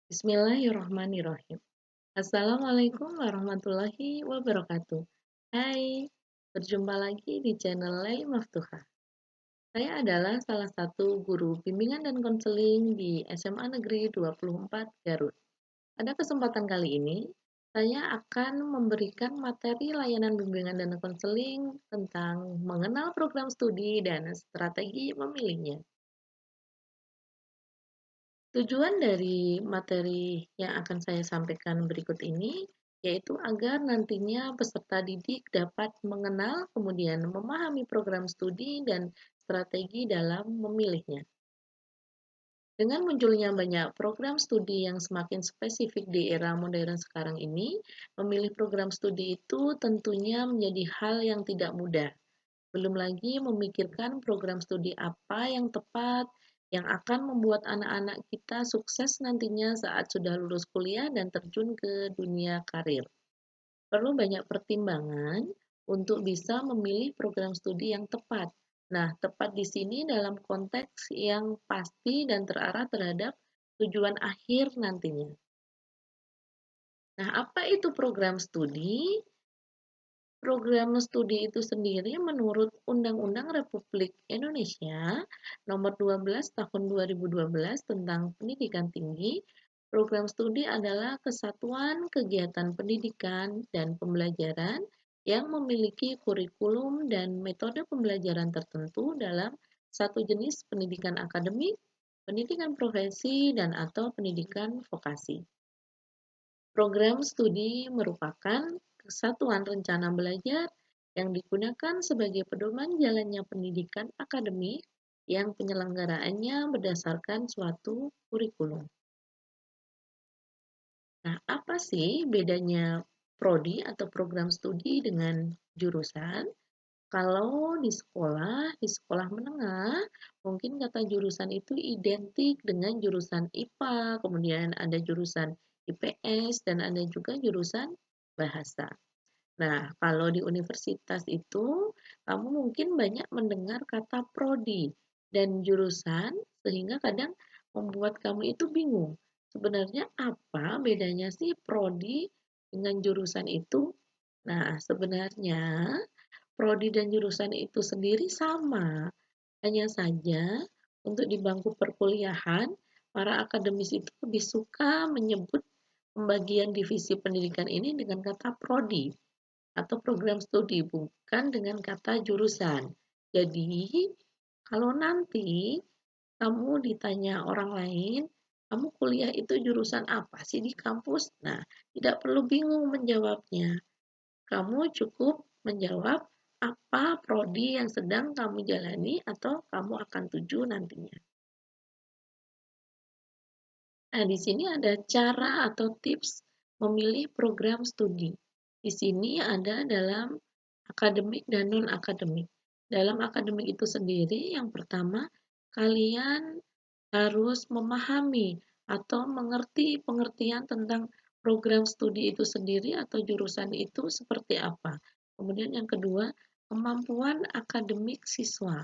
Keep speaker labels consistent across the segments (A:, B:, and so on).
A: Bismillahirrahmanirrahim. Assalamualaikum warahmatullahi wabarakatuh. Hai, berjumpa lagi di channel Laili Maftuhah. Saya adalah salah satu guru bimbingan dan konseling di SMA Negeri 24 Garut. Pada kesempatan kali ini, saya akan memberikan materi layanan bimbingan dan konseling tentang mengenal program studi dan strategi memilihnya. Tujuan dari materi yang akan saya sampaikan berikut ini yaitu agar nantinya peserta didik dapat mengenal, kemudian memahami program studi dan strategi dalam memilihnya. Dengan munculnya banyak program studi yang semakin spesifik di era modern sekarang ini, memilih program studi itu tentunya menjadi hal yang tidak mudah. Belum lagi memikirkan program studi apa yang tepat yang akan membuat anak-anak kita sukses nantinya saat sudah lulus kuliah dan terjun ke dunia karir. Perlu banyak pertimbangan untuk bisa memilih program studi yang tepat. Nah, tepat di sini dalam konteks yang pasti dan terarah terhadap tujuan akhir nantinya. Nah, apa itu program studi? Program studi itu sendiri menurut Undang-Undang Republik Indonesia Nomor 12 Tahun 2012 tentang Pendidikan Tinggi, program studi adalah kesatuan kegiatan pendidikan dan pembelajaran yang memiliki kurikulum dan metode pembelajaran tertentu dalam satu jenis pendidikan akademik, pendidikan profesi, dan atau pendidikan vokasi. Program studi merupakan kesatuan rencana belajar yang digunakan sebagai pedoman jalannya pendidikan akademik yang penyelenggaraannya berdasarkan suatu kurikulum. Nah, apa sih bedanya prodi atau program studi dengan jurusan? Kalau di sekolah menengah, mungkin kata jurusan itu identik dengan jurusan IPA, kemudian ada jurusan IPS, dan ada juga jurusan bahasa. Nah, kalau di universitas itu, kamu mungkin banyak mendengar kata prodi dan jurusan, sehingga kadang membuat kamu itu bingung. Sebenarnya apa bedanya sih prodi dengan jurusan itu? Nah, sebenarnya prodi dan jurusan itu sendiri sama, hanya saja untuk di bangku perkuliahan, para akademis itu lebih suka menyebut pembagian divisi pendidikan ini dengan kata prodi atau program studi, bukan dengan kata jurusan. Jadi, kalau nanti kamu ditanya orang lain, kamu kuliah itu jurusan apa sih di kampus? Nah, tidak perlu bingung menjawabnya. Kamu cukup menjawab apa prodi yang sedang kamu jalani atau kamu akan tuju nantinya. Nah, di sini ada cara atau tips memilih program studi. Di sini ada dalam akademik dan non-akademik. Dalam akademik itu sendiri, yang pertama, kalian harus memahami atau mengerti pengertian tentang program studi itu sendiri atau jurusan itu seperti apa. Kemudian yang kedua, kemampuan akademik siswa.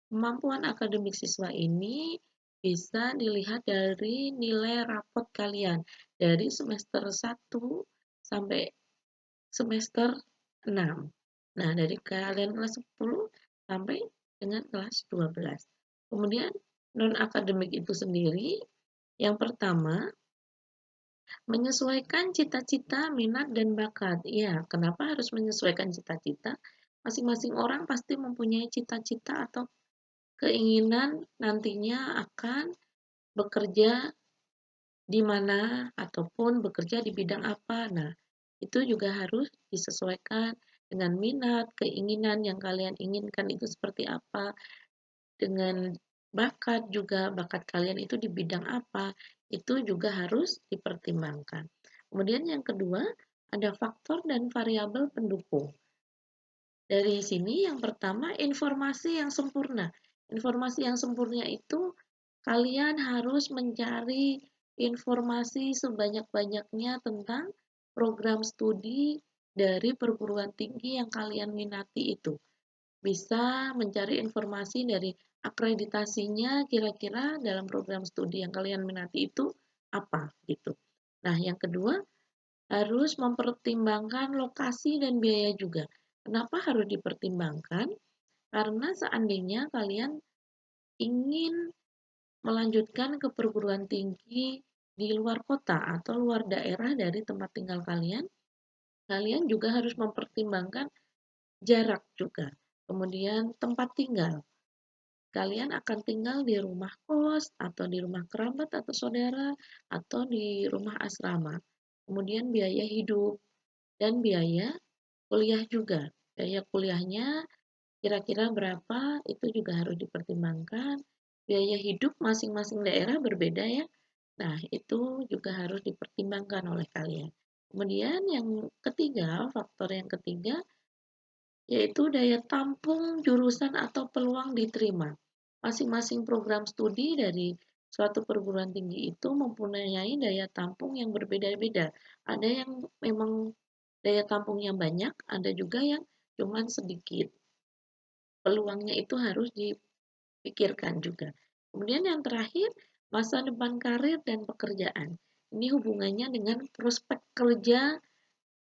A: Kemampuan akademik siswa ini bisa dilihat dari nilai rapot kalian dari semester 1 sampai semester 6. Nah, dari kalian kelas 10 sampai dengan kelas 12. Kemudian non-akademik itu sendiri, yang pertama, menyesuaikan cita-cita, minat, dan bakat. Ya, kenapa harus menyesuaikan cita-cita? Masing-masing orang pasti mempunyai cita-cita atau keinginan nantinya akan bekerja di mana ataupun bekerja di bidang apa. Nah, itu juga harus disesuaikan dengan minat, keinginan yang kalian inginkan itu seperti apa, dengan bakat juga, bakat kalian itu di bidang apa, itu juga harus dipertimbangkan. Kemudian yang kedua, ada faktor dan variabel pendukung. Dari sini yang pertama, informasi yang sempurna. Informasi yang sempurna itu kalian harus mencari informasi sebanyak-banyaknya tentang program studi dari perguruan tinggi yang kalian minati itu. Bisa mencari informasi dari akreditasinya kira-kira dalam program studi yang kalian minati itu apa gitu. Nah, yang kedua harus mempertimbangkan lokasi dan biaya juga. Kenapa harus dipertimbangkan? Karena seandainya kalian ingin melanjutkan ke perguruan tinggi di luar kota atau luar daerah dari tempat tinggal kalian, kalian juga harus mempertimbangkan jarak juga. Kemudian tempat tinggal. Kalian akan tinggal di rumah kos atau di rumah kerabat atau saudara atau di rumah asrama. Kemudian biaya hidup dan biaya kuliah juga. Biaya kuliahnya kira-kira berapa itu juga harus dipertimbangkan. Biaya hidup masing-masing daerah berbeda ya. Nah, itu juga harus dipertimbangkan oleh kalian. Kemudian yang ketiga, faktor yang ketiga yaitu daya tampung jurusan atau peluang diterima. Masing-masing program studi dari suatu perguruan tinggi itu mempunyai daya tampung yang berbeda-beda. Ada yang memang daya tampungnya banyak, ada juga yang cuman sedikit. Peluangnya itu harus dipikirkan juga. Kemudian yang terakhir, masa depan karir dan pekerjaan. Ini hubungannya dengan prospek kerja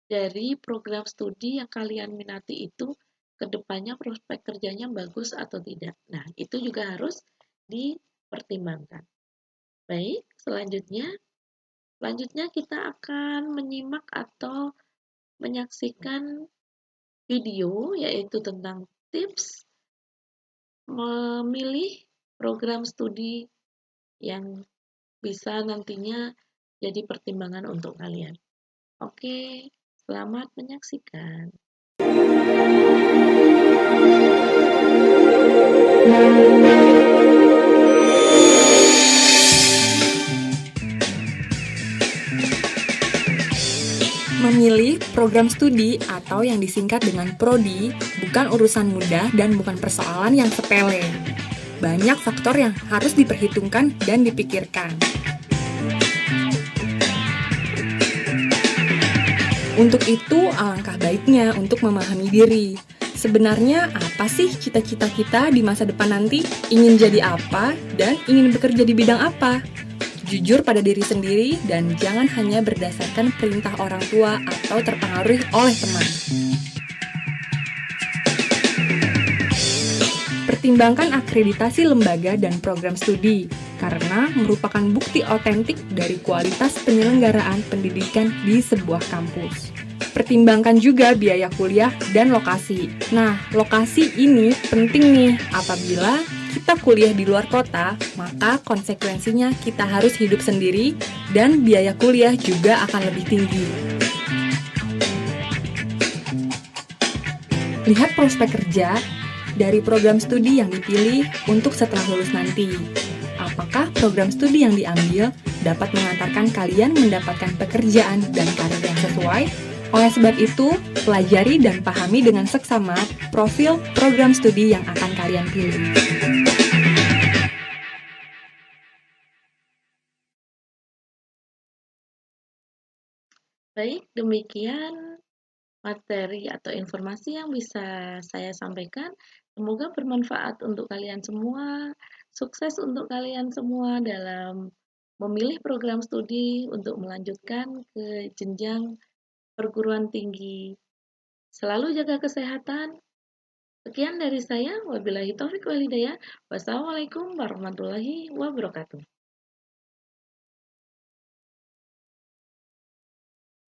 A: dari program studi yang kalian minati itu ke depannya prospek kerjanya bagus atau tidak. Nah, itu juga harus dipertimbangkan. Baik, selanjutnya kita akan menyimak atau menyaksikan video yaitu tentang tips memilih program studi yang bisa nantinya jadi pertimbangan untuk kalian. Oke, selamat menyaksikan.
B: Memilih program studi atau yang disingkat dengan prodi bukan urusan mudah dan bukan persoalan yang sepele. Banyak faktor yang harus diperhitungkan dan dipikirkan. Untuk itu, alangkah baiknya untuk memahami diri. Sebenarnya apa sih cita-cita kita di masa depan nanti? Ingin jadi apa dan ingin bekerja di bidang apa? Jujur pada diri sendiri dan jangan hanya berdasarkan perintah orang tua atau terpengaruh oleh teman. Pertimbangkan akreditasi lembaga dan program studi karena merupakan bukti otentik dari kualitas penyelenggaraan pendidikan di sebuah kampus. Pertimbangkan juga biaya kuliah dan lokasi. Nah, lokasi ini penting nih apabila kita kuliah di luar kota, maka konsekuensinya kita harus hidup sendiri dan biaya kuliah juga akan lebih tinggi. Lihat prospek kerja dari program studi yang dipilih untuk setelah lulus nanti. Apakah program studi yang diambil dapat mengantarkan kalian mendapatkan pekerjaan dan karir yang sesuai? Oleh sebab itu, pelajari dan pahami dengan seksama profil program studi yang akan kalian pilih.
A: Baik, demikian materi atau informasi yang bisa saya sampaikan. Semoga bermanfaat untuk kalian semua. Sukses untuk kalian semua dalam memilih program studi untuk melanjutkan ke jenjang perguruan tinggi. Selalu jaga kesehatan. Sekian dari saya. Wabillahi taufik walhidayah. Wassalamualaikum warahmatullahi wabarakatuh.